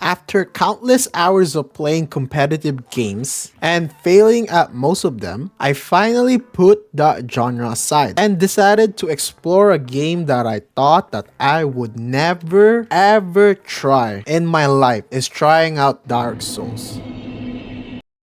After countless hours of playing competitive games and failing at most of them, I finally put that genre aside and decided to explore a game that I thought that I would never ever try in my life is trying out Dark Souls.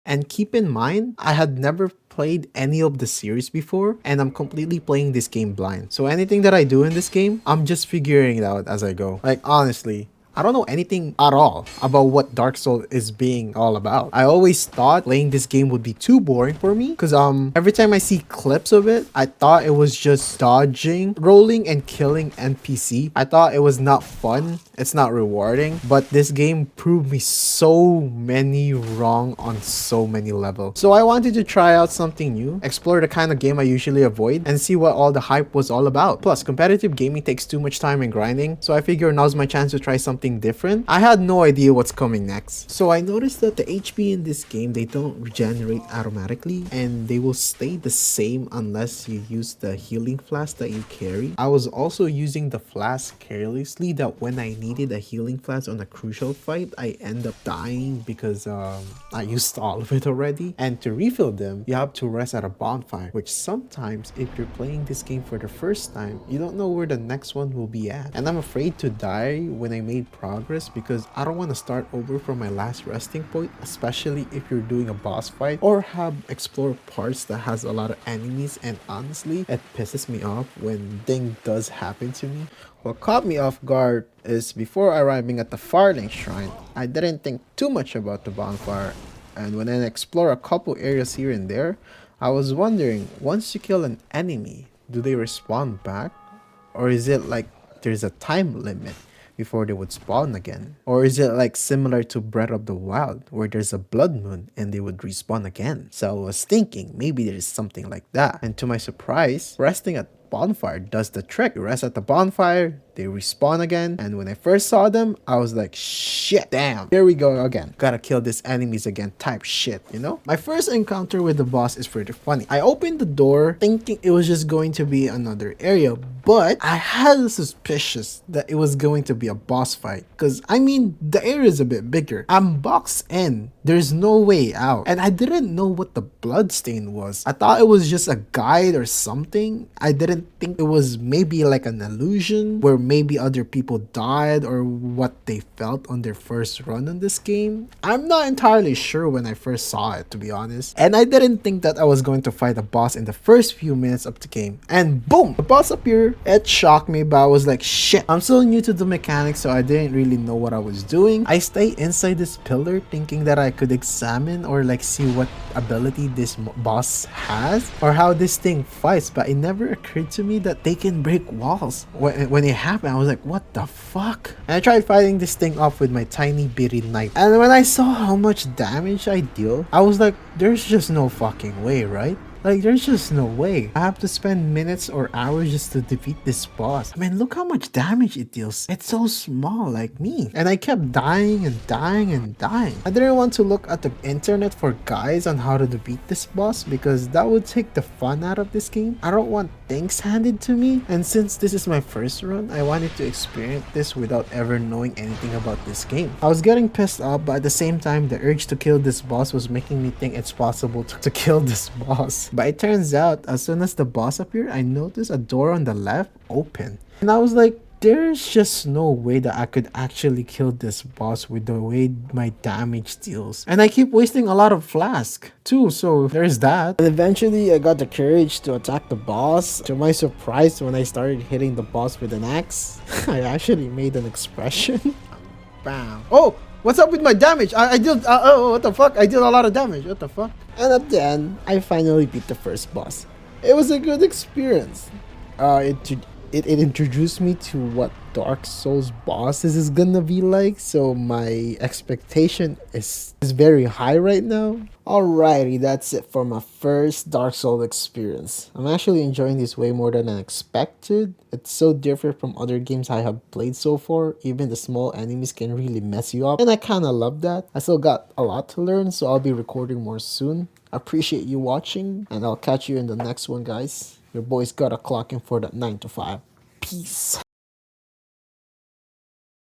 And keep in mind, I had never played any of the series before and I'm completely playing this game blind. So anything that I do in this game, I'm just figuring it out as I go. Like honestly, I don't know anything at all about what Dark Souls is being all about. I always thought playing this game would be too boring for me because every time I see clips of it, I thought it was just dodging, rolling and killing NPC. I thought it was not fun. It's not rewarding, but this game proved me so many wrong on so many levels. So I wanted to try out something new, explore the kind of game I usually avoid, and see what all the hype was all about. Plus, competitive gaming takes too much time and grinding, so I figure now's my chance to try something different. I had no idea what's coming next. So I noticed that the HP in this game, they don't regenerate automatically, and they will stay the same unless you use the healing flask that you carry. I was also using the flask carelessly that when I needed a healing flask on a crucial fight, I end up dying because I used all of it already. And to refill them, you have to rest at a bonfire, which sometimes if you're playing this game for the first time, you don't know where the next one will be at. And I'm afraid to die when I made progress because I don't want to start over from my last resting point, especially if you're doing a boss fight or have explored parts that has a lot of enemies, and honestly, it pisses me off when thing does happen to me. What caught me off guard is before arriving at the Farling Shrine, I didn't think too much about the bonfire, and when I explored a couple areas here and there, I was wondering, once you kill an enemy, do they respawn back? Or is it like there's a time limit before they would spawn again? Or is it like similar to Breath of the Wild where there's a blood moon and they would respawn again? So I was thinking maybe there's something like that. And to my surprise, resting at bonfire does the trick. You rest at the bonfire, they respawn again, and when I first saw them, I was like, shit, damn, here we go again. Gotta kill these enemies again type shit, you know? My first encounter with the boss is pretty funny. I opened the door thinking it was just going to be another area, but I had a suspicious that it was going to be a boss fight. Cause I mean, the area is a bit bigger. I'm boxed in. There's no way out. And I didn't know what the blood stain was. I thought it was just a guide or something. I didn't think it was maybe like an illusion where maybe other people died or what they felt on their first run on this game. I'm not entirely sure when I first saw it, to be honest. And I didn't think that I was going to fight a boss in the first few minutes of the game. And boom! The boss appeared. It shocked me, but I was like, shit. I'm still new to the mechanics, so I didn't really know what I was doing. I stayed inside this pillar thinking that I could examine or like see what ability this boss has or how this thing fights, but it never occurred to me that they can break walls. When it happened, I was like, what the fuck? And I tried fighting this thing off with my tiny bitty knife. And when I saw how much damage I deal, I was like, there's just no fucking way, right? Like, there's just no way. I have to spend minutes or hours just to defeat this boss. I mean, look how much damage it deals. It's so small, like me. And I kept dying and dying and dying. I didn't want to look at the internet for guides on how to defeat this boss because that would take the fun out of this game. I don't want things handed to me. And since this is my first run, I wanted to experience this without ever knowing anything about this game. I was getting pissed off, but at the same time, the urge to kill this boss was making me think it's possible to kill this boss. But it turns out, as soon as the boss appeared, I noticed a door on the left open. And I was like, there's just no way that I could actually kill this boss with the way my damage deals. And I keep wasting a lot of flask too, so there's that. And eventually I got the courage to attack the boss. To my surprise, when I started hitting the boss with an axe, I actually made an expression. Bam. Oh! What's up with my damage? I did, oh, what the fuck? I did a lot of damage, what the fuck? And at the end, I finally beat the first boss. It was a good experience. It introduced me to what Dark Souls bosses is gonna be like, so my expectation is very high right now. Alrighty, that's it for my first Dark Souls experience. I'm actually enjoying this way more than I expected. It's so different from other games I have played so far. Even the small enemies can really mess you up, and I kinda love that. I still got a lot to learn, so I'll be recording more soon. Appreciate you watching, and I'll catch you in the next one, guys. Your boy's gotta clock in for that 9 to 5. Peace.